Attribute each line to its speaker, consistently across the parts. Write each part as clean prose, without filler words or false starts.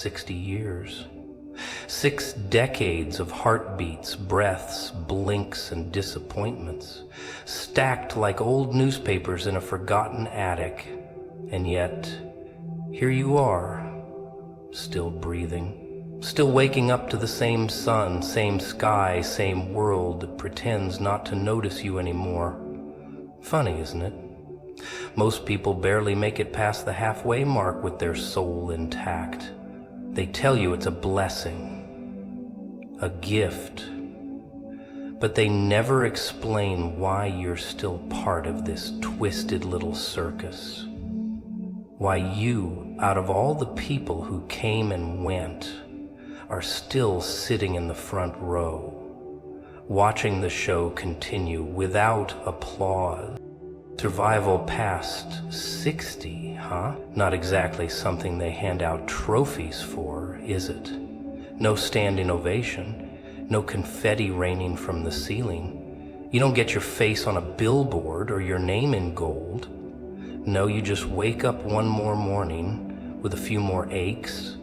Speaker 1: 60 years. 6 decades of heartbeats, breaths, blinks, and disappointments, stacked like old newspapers in a forgotten attic. And yet, here you are, still breathing, still waking up to the same sun, same sky, same world that pretends not to notice you anymore. Funny, isn't it? Most people barely make it past the halfway mark with their soul intact. They tell you it's a blessing, a gift, but they never explain why you're still part of this twisted little circus. Why you, out of all the people who came and went, are still sitting in the front row, watching the show continue without applause. Survival past 60, huh? Not exactly something they hand out trophies for, is it? No standing ovation, no confetti raining from the ceiling. You don't get your face on a billboard or your name in gold. No, you just wake up one more morning with a few more aches,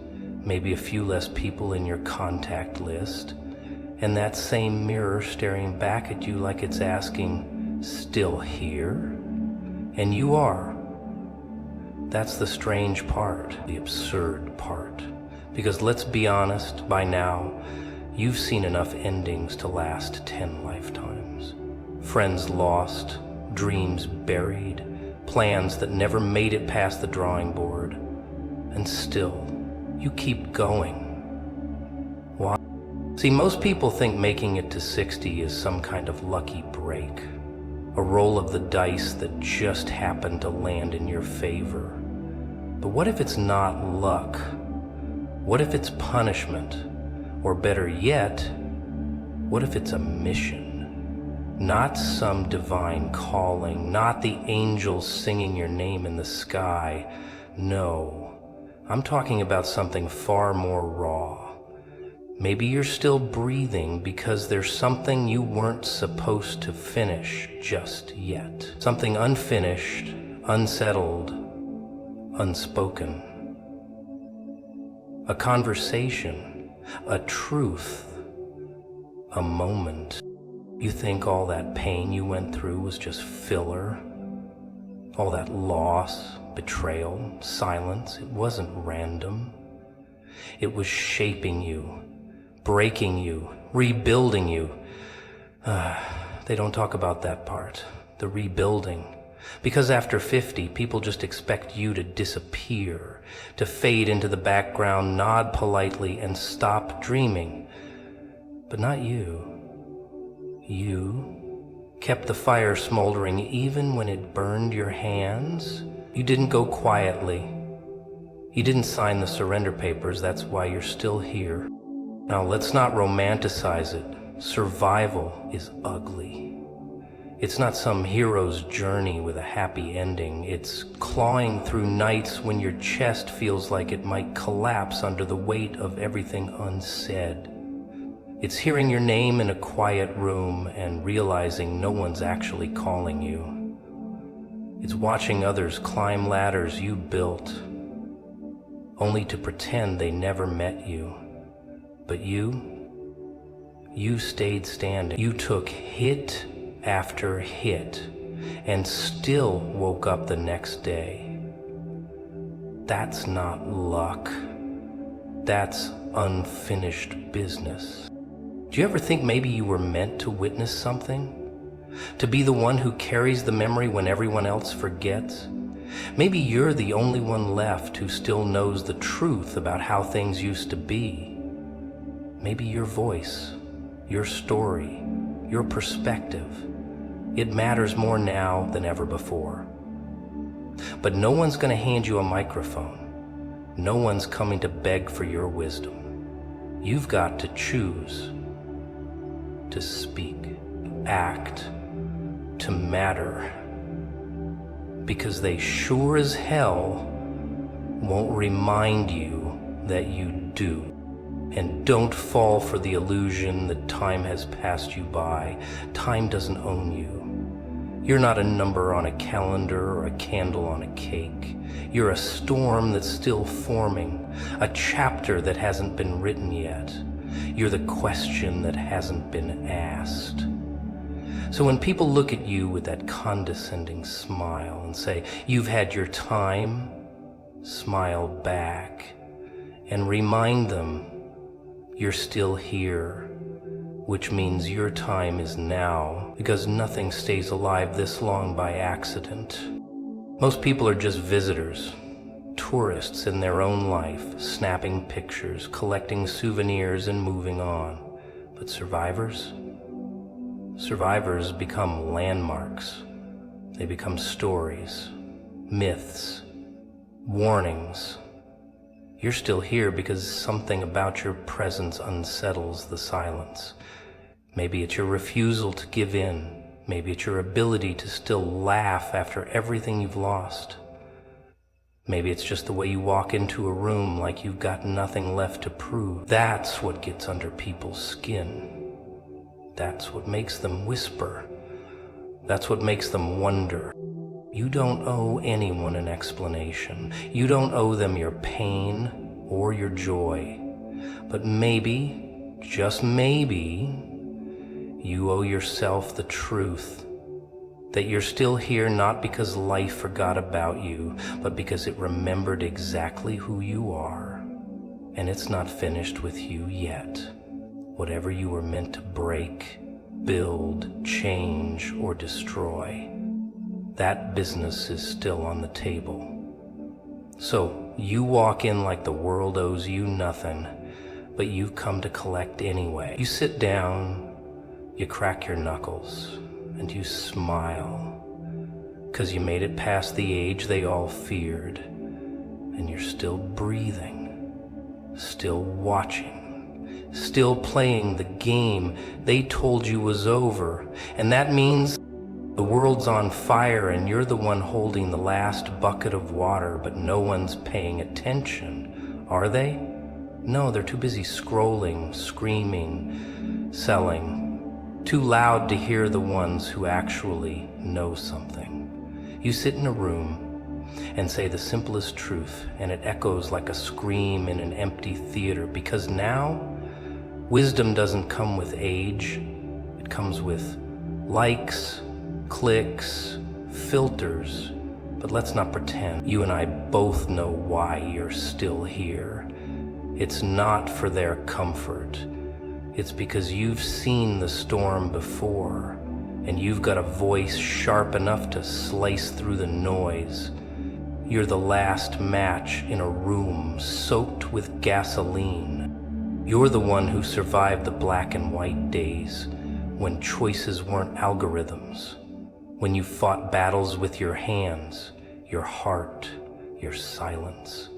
Speaker 1: maybe a few less people in your contact list, and that same mirror staring back at you like it's asking, "Still here?" And you are. That's the strange part, the absurd part. Because let's be honest, by now, you've seen enough endings to last 10 lifetimes. Friends lost, dreams buried, plans that never made it past the drawing board. And still, you keep going. Why? See, most people think making it to 60 is some kind of lucky break. A roll of the dice that just happened to land in your favor. But what if it's not luck? What if it's punishment? Or better yet, what if it's a mission? Not some divine calling, not the angels singing your name in the sky. No, I'm talking about something far more raw. Maybe you're still breathing because there's something you weren't supposed to finish just yet. Something unfinished, unsettled, unspoken. A conversation, a truth, a moment. You think all that pain you went through was just filler? All that loss, betrayal, silence, it wasn't random. It was shaping you, breaking you, rebuilding you. They don't talk about that part, the rebuilding. Because after 50, people just expect you to disappear, to fade into the background, nod politely, and stop dreaming. But not you. You kept the fire smoldering even when it burned your hands. You didn't go quietly. You didn't sign the surrender papers, that's why you're still here. Now, let's not romanticize it. Survival is ugly. It's not some hero's journey with a happy ending. It's clawing through nights when your chest feels like it might collapse under the weight of everything unsaid. It's hearing your name in a quiet room and realizing no one's actually calling you. It's watching others climb ladders you built, only to pretend they never met you. But you stayed standing. You took hit after hit and still woke up the next day. That's not luck. That's unfinished business. Do you ever think maybe you were meant to witness something? To be the one who carries the memory when everyone else forgets? Maybe you're the only one left who still knows the truth about how things used to be. Maybe your voice, your story, your perspective, it matters more now than ever before. But no one's going to hand you a microphone. No one's coming to beg for your wisdom. You've got to choose to speak, act, to matter. Because they sure as hell won't remind you that you do. And don't fall for the illusion that time has passed you by. Time doesn't own you. You're not a number on a calendar or a candle on a cake. You're a storm that's still forming, a chapter that hasn't been written yet. You're the question that hasn't been asked. So when people look at you with that condescending smile and say, "You've had your time," smile back and remind them you're still here, which means your time is now, because nothing stays alive this long by accident. Most people are just visitors, tourists in their own life, snapping pictures, collecting souvenirs, and moving on. But survivors? Survivors become landmarks. They become stories, myths, warnings. You're still here because something about your presence unsettles the silence. Maybe it's your refusal to give in. Maybe it's your ability to still laugh after everything you've lost. Maybe it's just the way you walk into a room like you've got nothing left to prove. That's what gets under people's skin. That's what makes them whisper. That's what makes them wonder. You don't owe anyone an explanation. You don't owe them your pain or your joy. But maybe, just maybe, you owe yourself the truth that you're still here not because life forgot about you, but because it remembered exactly who you are. And it's not finished with you yet. Whatever you were meant to break, build, change, or destroy, that business is still on the table. So you walk in like the world owes you nothing, but you've come to collect anyway. You sit down, you crack your knuckles, and you smile, 'cause you made it past the age they all feared, and you're still breathing, still watching, still playing the game they told you was over. And that means the world's on fire and you're the one holding the last bucket of water, but no one's paying attention, are they? No, they're too busy scrolling, screaming, selling. Too loud to hear the ones who actually know something. You sit in a room and say the simplest truth, and it echoes like a scream in an empty theater, because now wisdom doesn't come with age. It comes with likes, clicks, filters. But let's not pretend. You and I both know why you're still here. It's not for their comfort. It's because you've seen the storm before, and you've got a voice sharp enough to slice through the noise. You're the last match in a room soaked with gasoline. You're the one who survived the black and white days, when choices weren't algorithms, when you fought battles with your hands, your heart, your silence.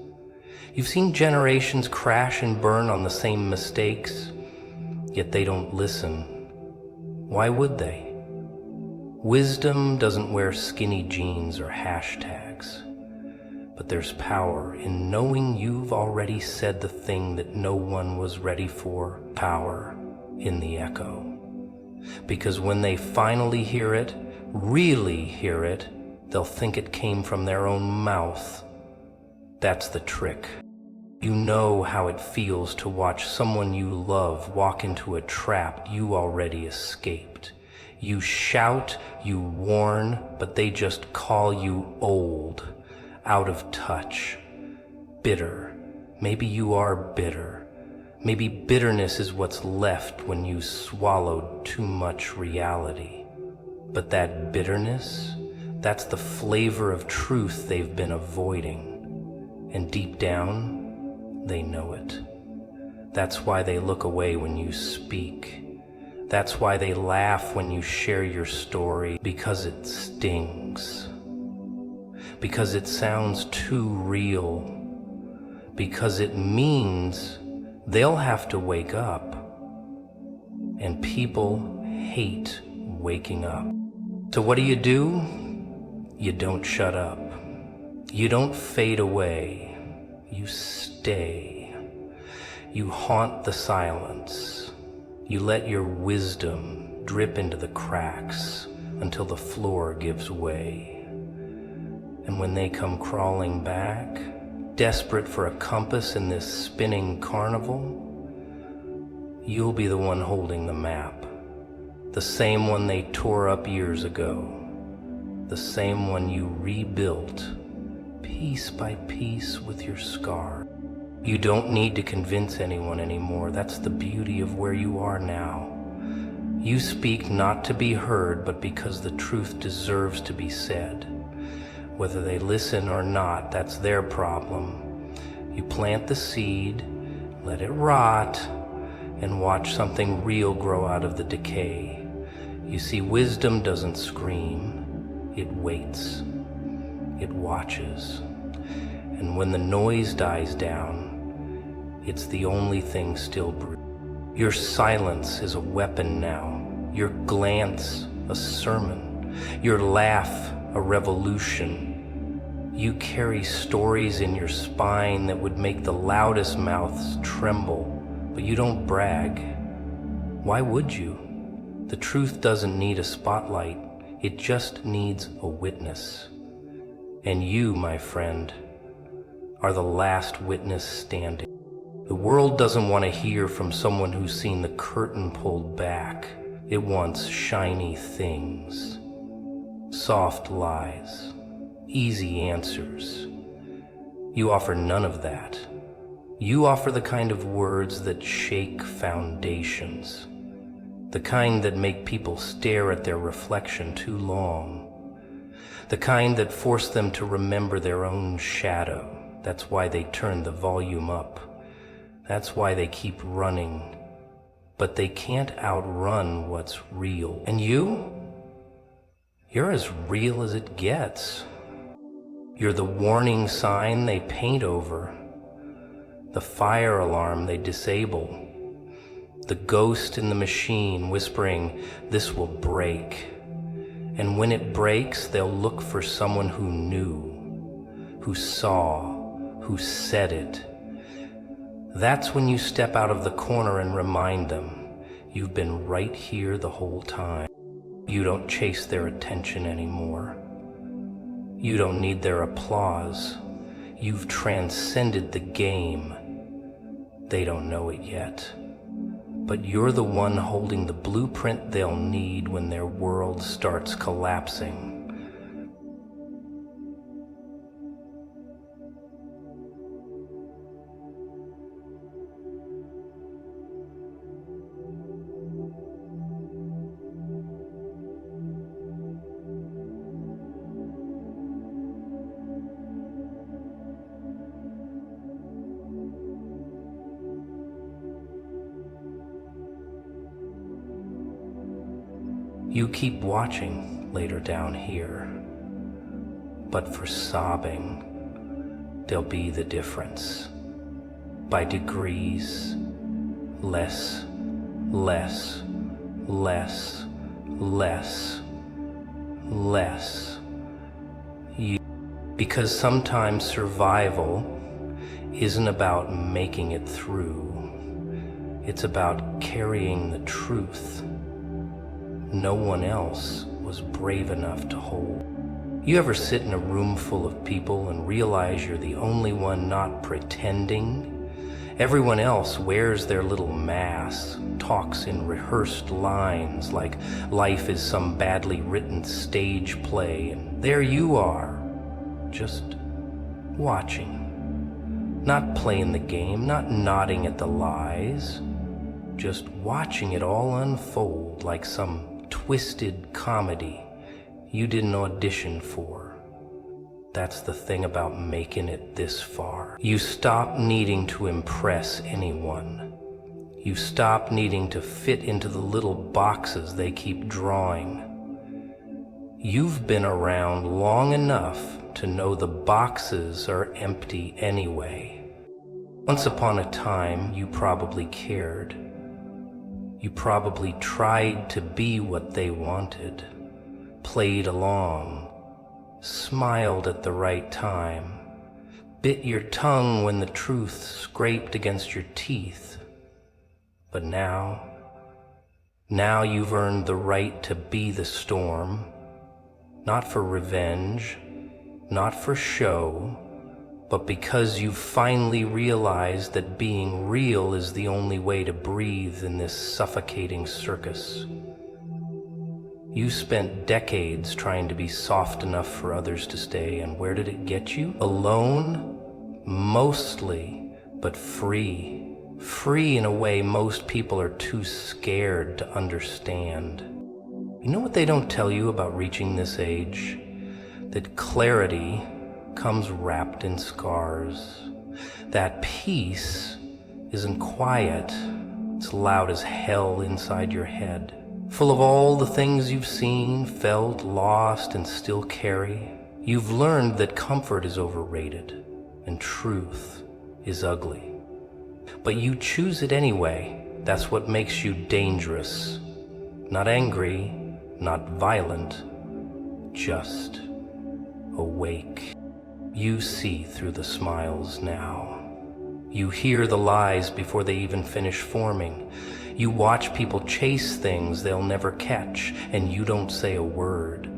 Speaker 1: You've seen generations crash and burn on the same mistakes, yet they don't listen. Why would they? Wisdom doesn't wear skinny jeans or hashtags, but there's power in knowing you've already said the thing that no one was ready for. Power in the echo. Because when they finally hear it, really hear it, they'll think it came from their own mouth. That's the trick. You know how it feels to watch someone you love walk into a trap you already escaped. You shout, you warn, but they just call you old, out of touch, bitter. Maybe you are bitter. Maybe bitterness is what's left when you swallowed too much reality. But that bitterness, that's the flavor of truth they've been avoiding. And deep down, they know it. That's why they look away when you speak. That's why they laugh when you share your story, because it stings. Because it sounds too real. Because it means they'll have to wake up. And people hate waking up. So what do? You don't shut up. You don't fade away. You stay. You haunt the silence. You let your wisdom drip into the cracks, until the floor gives way. And when they come crawling back, desperate for a compass in this spinning carnival, you'll be the one holding the map, the same one they tore up years ago, the same one you rebuilt piece by piece with your scar. You don't need to convince anyone anymore. That's the beauty of where you are now. You speak not to be heard, but because the truth deserves to be said. Whether they listen or not, that's their problem. You plant the seed, let it rot, and watch something real grow out of the decay. You see, wisdom doesn't scream, it waits, it watches. And when the noise dies down, it's the only thing still brewing. Your silence is a weapon now, your glance a sermon, your laugh a revolution. You carry stories in your spine that would make the loudest mouths tremble, but you don't brag. Why would you? The truth doesn't need a spotlight, it just needs a witness. And you, my friend, are the last witness standing. The world doesn't want to hear from someone who's seen the curtain pulled back. It wants shiny things, soft lies, easy answers. You offer none of that. You offer the kind of words that shake foundations, the kind that make people stare at their reflection too long, the kind that force them to remember their own shadow. That's why they turn the volume up. That's why they keep running. But they can't outrun what's real. And you're as real as it gets. You're the warning sign they paint over, the fire alarm they disable, the ghost in the machine whispering, "This will break." And when it breaks, they'll look for someone who knew, who saw, who said it. That's when you step out of the corner and remind them, you've been right here the whole time. You don't chase their attention anymore. You don't need their applause. You've transcended the game. They don't know it yet. But you're the one holding the blueprint they'll need when their world starts collapsing. You keep watching later down here, but for sobbing, there'll be the difference. By degrees, less, less, less, less, less. Because sometimes survival isn't about making it through. It's about carrying the truth no one else was brave enough to hold. You ever sit in a room full of people and realize you're the only one not pretending? Everyone else wears their little masks, talks in rehearsed lines like life is some badly written stage play, and there you are, just watching. Not playing the game, not nodding at the lies, just watching it all unfold like some twisted comedy you didn't audition for. That's the thing about making it this far. You stop needing to impress anyone. You stop needing to fit into the little boxes they keep drawing. You've been around long enough to know the boxes are empty anyway. Once upon a time, you probably cared. You probably tried to be what they wanted, played along, smiled at the right time, bit your tongue when the truth scraped against your teeth. But now Now you've earned the right to be the storm, not for revenge, not for show, but because you've finally realized that being real is the only way to breathe in this suffocating circus. You spent decades trying to be soft enough for others to stay, and where did it get you? Alone? Mostly, but free. Free in a way most people are too scared to understand. You know what they don't tell you about reaching this age? That clarity comes wrapped in scars. That peace isn't quiet, it's loud as hell inside your head. Full of all the things you've seen, felt, lost, and still carry. You've learned that comfort is overrated and truth is ugly. But you choose it anyway. That's what makes you dangerous. Not angry, not violent, just awake. You see through the smiles now. You hear the lies before they even finish forming. You watch people chase things they'll never catch, and you don't say a word.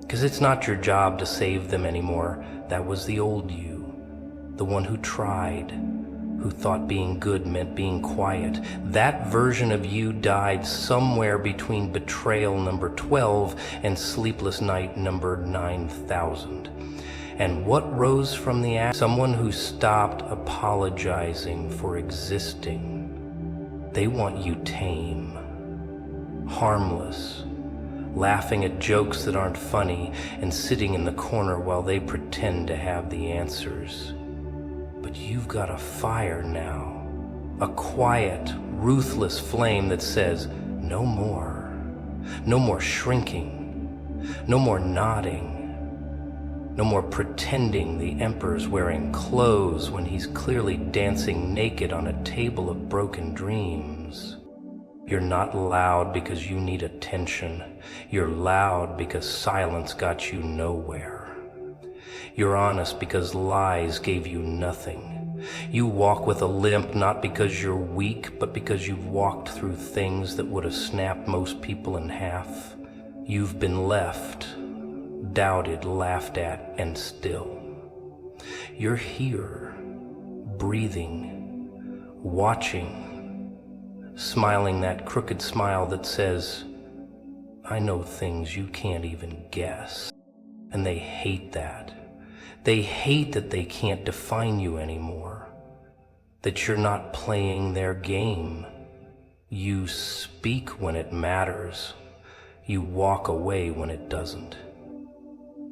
Speaker 1: 'Cause it's not your job to save them anymore. That was the old you, the one who tried, who thought being good meant being quiet. That version of you died somewhere between betrayal number 12 and sleepless night number 9,000. And what rose from the ashes? Someone who stopped apologizing for existing. They want you tame, harmless, laughing at jokes that aren't funny and sitting in the corner while they pretend to have the answers. But you've got a fire now, a quiet, ruthless flame that says, no more. No more shrinking, no more nodding, no more pretending the emperor's wearing clothes when he's clearly dancing naked on a table of broken dreams. You're not loud because you need attention. You're loud because silence got you nowhere. You're honest because lies gave you nothing. You walk with a limp not because you're weak, but because you've walked through things that would have snapped most people in half. You've been left, doubted, laughed at, and still. You're here, breathing, watching, smiling that crooked smile that says, I know things you can't even guess. And they hate that. They hate that they can't define you anymore, that you're not playing their game. You speak when it matters. You walk away when it doesn't.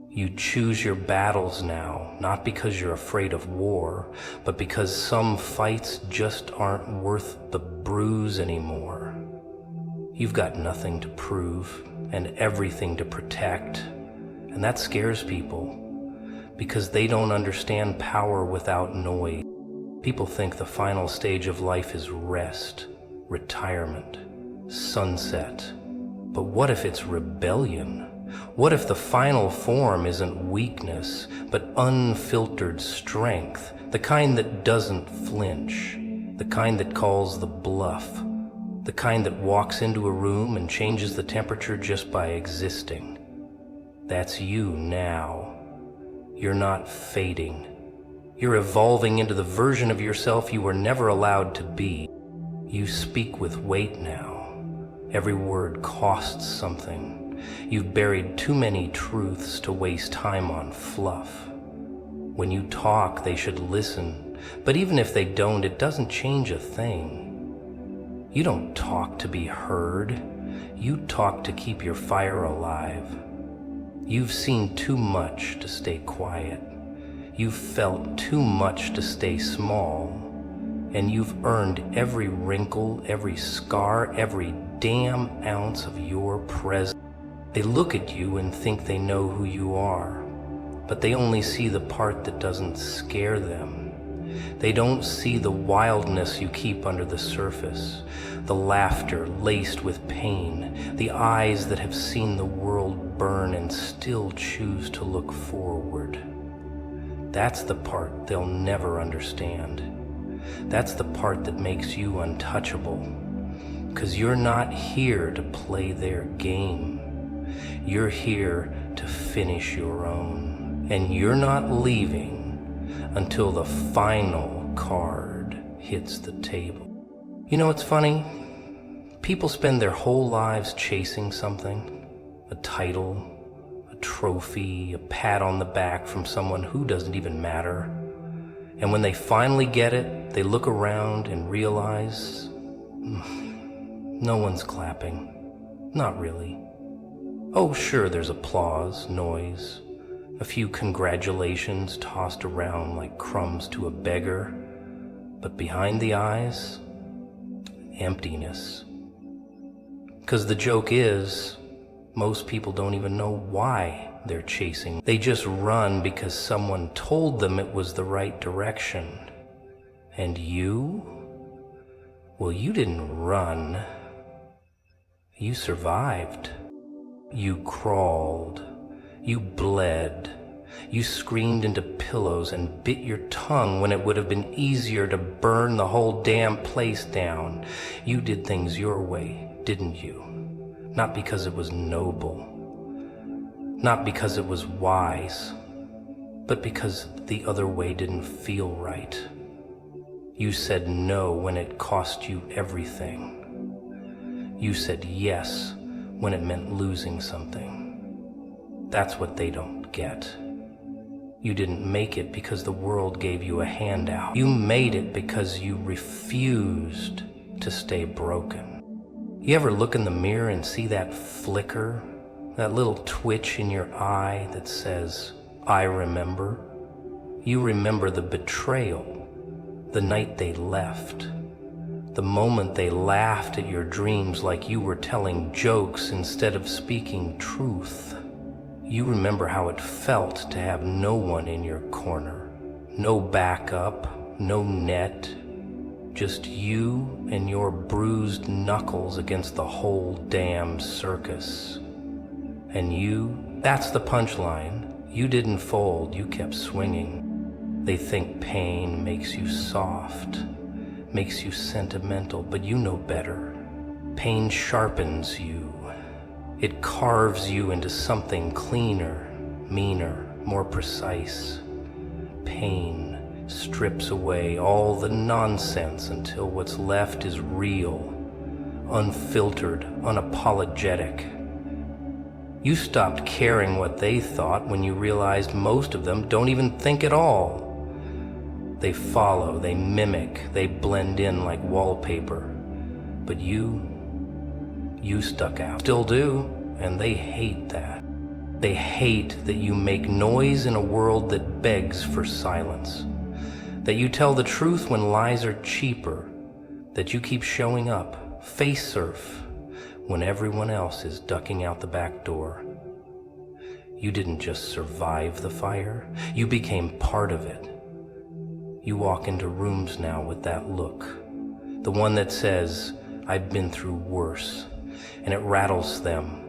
Speaker 1: You choose your battles now, not because you're afraid of war, but because some fights just aren't worth the bruise anymore. You've got nothing to prove and everything to protect, and that scares people. Because they don't understand power without noise. People think the final stage of life is rest, retirement, sunset. But what if it's rebellion? What if the final form isn't weakness, but unfiltered strength? The kind that doesn't flinch, the kind that calls the bluff, the kind that walks into a room and changes the temperature just by existing. That's you now. You're not fading. You're evolving into the version of yourself you were never allowed to be. You speak with weight now. Every word costs something. You've buried too many truths to waste time on fluff. When you talk, they should listen. But even if they don't, it doesn't change a thing. You don't talk to be heard. You talk to keep your fire alive. You've seen too much to stay quiet. You've felt too much to stay small. And you've earned every wrinkle, every scar, every damn ounce of your presence. They look at you and think they know who you are, but they only see the part that doesn't scare them. They don't see the wildness you keep under the surface, the laughter laced with pain, the eyes that have seen the world burn and still choose to look forward. That's the part they'll never understand. That's the part that makes you untouchable. 'Cause you're not here to play their game. You're here to finish your own. And you're not leaving until the final card hits the table. You know what's funny? People spend their whole lives chasing something. A title, a trophy, a pat on the back from someone who doesn't even matter. And when they finally get it, they look around and realize no one's clapping. Not really. Oh, sure, there's applause, noise, a few congratulations tossed around like crumbs to a beggar. But behind the eyes, emptiness. 'Cause the joke is, most people don't even know why they're chasing. They just run because someone told them it was the right direction. And you? Well, you didn't run. You survived. You crawled. You bled. You screamed into pillows and bit your tongue when it would have been easier to burn the whole damn place down. You did things your way, didn't you? Not because it was noble. Not because it was wise. But because the other way didn't feel right. You said no when it cost you everything. You said yes when it meant losing something. That's what they don't get. You didn't make it because the world gave you a handout. You made it because you refused to stay broken. You ever look in the mirror and see that flicker, that little twitch in your eye that says, I remember? You remember the betrayal, the night they left, the moment they laughed at your dreams like you were telling jokes instead of speaking truth. You remember how it felt to have no one in your corner, no backup, no net, just you and your bruised knuckles against the whole damn circus. And you, that's the punchline. You didn't fold, you kept swinging. They think pain makes you soft, makes you sentimental, but you know better. Pain sharpens you. It carves you into something cleaner, meaner, more precise. Pain strips away all the nonsense until what's left is real, unfiltered, unapologetic. You stopped caring what they thought when you realized most of them don't even think at all. They follow, they mimic, they blend in like wallpaper. But you stuck out. Still do, and they hate that. They hate that you make noise in a world that begs for silence. That you tell the truth when lies are cheaper. That you keep showing up, face surf, when everyone else is ducking out the back door. You didn't just survive the fire, you became part of it. You walk into rooms now with that look, the one that says, I've been through worse, and it rattles them.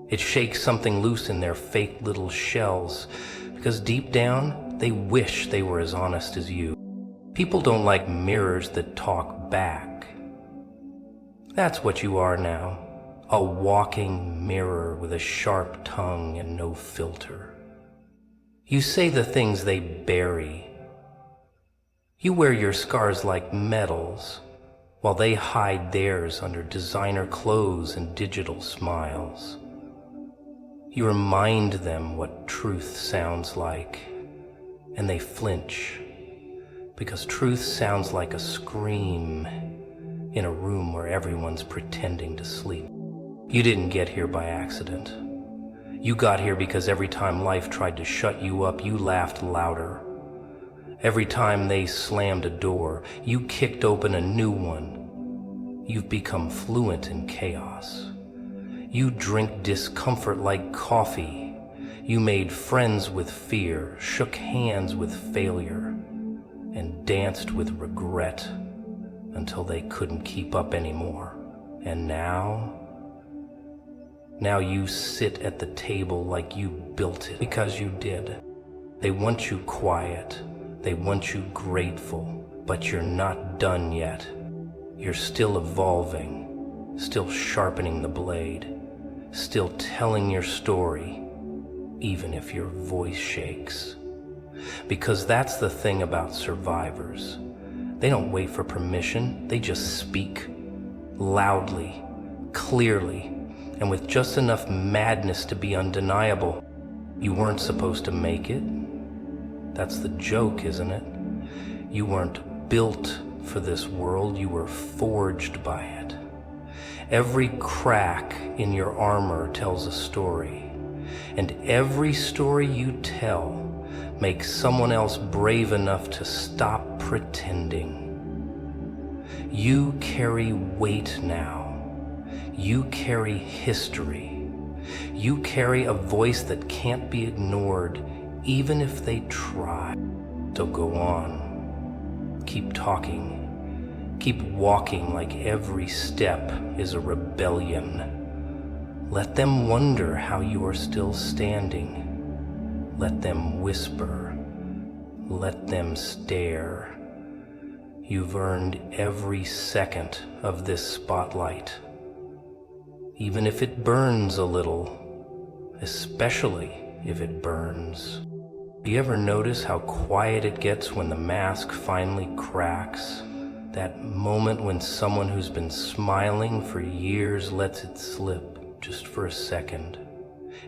Speaker 1: It shakes something loose in their fake little shells, because deep down, they wish they were as honest as you. People don't like mirrors that talk back. That's what you are now, a walking mirror with a sharp tongue and no filter. You say the things they bury. You wear your scars like medals, while they hide theirs under designer clothes and digital smiles. You remind them what truth sounds like, and they flinch, because truth sounds like a scream in a room where everyone's pretending to sleep. You didn't get here by accident. You got here because every time life tried to shut you up, you laughed louder. Every time they slammed a door, you kicked open a new one. You've become fluent in chaos. You drink discomfort like coffee. You made friends with fear, shook hands with failure, and danced with regret until they couldn't keep up anymore. And now you sit at the table like you built it, because you did. They want you quiet. They want you grateful, but you're not done yet. You're still evolving, still sharpening the blade, still telling your story, even if your voice shakes. Because that's the thing about survivors. They don't wait for permission, they just speak, loudly, clearly, and with just enough madness to be undeniable. You weren't supposed to make it. That's the joke, isn't it? You weren't built for this world, you were forged by it. Every crack in your armor tells a story, and every story you tell makes someone else brave enough to stop pretending. You carry weight now. You carry history. You carry a voice that can't be ignored, even if they try. So go on. Keep talking. Keep walking like every step is a rebellion. Let them wonder how you are still standing. Let them whisper. Let them stare. You've earned every second of this spotlight. Even if it burns a little, especially if it burns. Do you ever notice how quiet it gets when the mask finally cracks? That moment when someone who's been smiling for years lets it slip just for a second,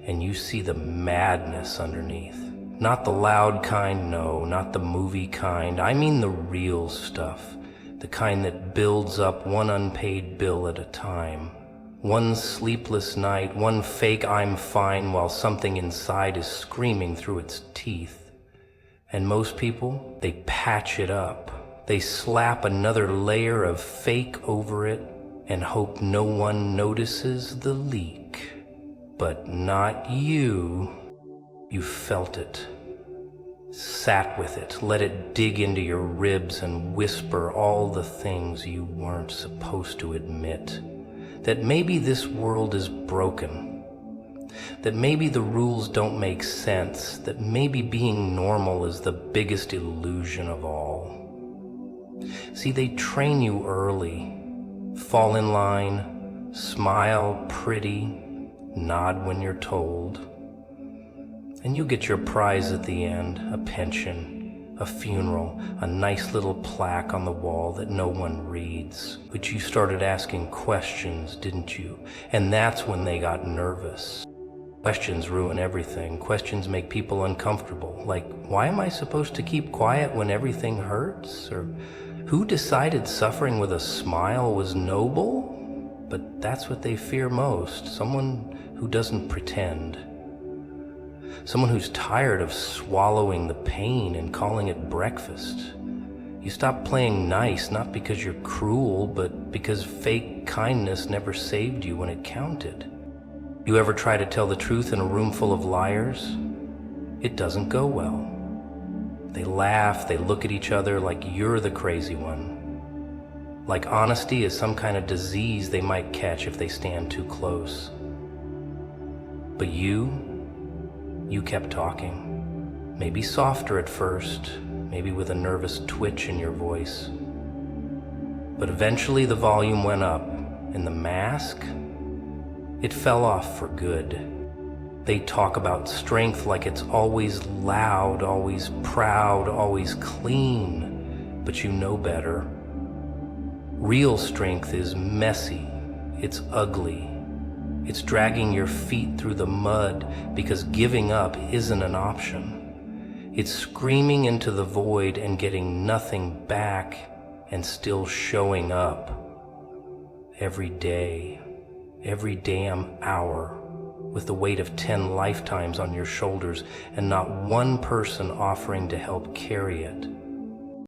Speaker 1: and you see the madness underneath. Not the loud kind, no, not the movie kind. I mean the real stuff, the kind that builds up one unpaid bill at a time. One sleepless night, one fake I'm fine while something inside is screaming through its teeth. And most people, they patch it up. They slap another layer of fake over it and hope no one notices the leak. But not you. You felt it, sat with it, let it dig into your ribs and whisper all the things you weren't supposed to admit. That maybe this world is broken, that maybe the rules don't make sense, that maybe being normal is the biggest illusion of all. See, they train you early. Fall in line, smile pretty, nod when you're told. And you get your prize at the end, a pension, a funeral, a nice little plaque on the wall that no one reads. But you started asking questions, didn't you? And that's when they got nervous. Questions ruin everything. Questions make people uncomfortable. Like, why am I supposed to keep quiet when everything hurts? Or who decided suffering with a smile was noble? But that's what they fear most. Someone who doesn't pretend. Someone who's tired of swallowing the pain and calling it breakfast. You stop playing nice, not because you're cruel, but because fake kindness never saved you when it counted. You ever try to tell the truth in a room full of liars? It doesn't go well. They laugh, they look at each other like you're the crazy one. Like honesty is some kind of disease they might catch if they stand too close. But you kept talking. Maybe softer at first, maybe with a nervous twitch in your voice. But eventually the volume went up, and the mask, it fell off for good. They talk about strength like it's always loud, always proud, always clean, but you know better. Real strength is messy, it's ugly. It's dragging your feet through the mud because giving up isn't an option. It's screaming into the void and getting nothing back and still showing up. Every day, every damn hour, with the weight of 10 lifetimes on your shoulders and not one person offering to help carry it.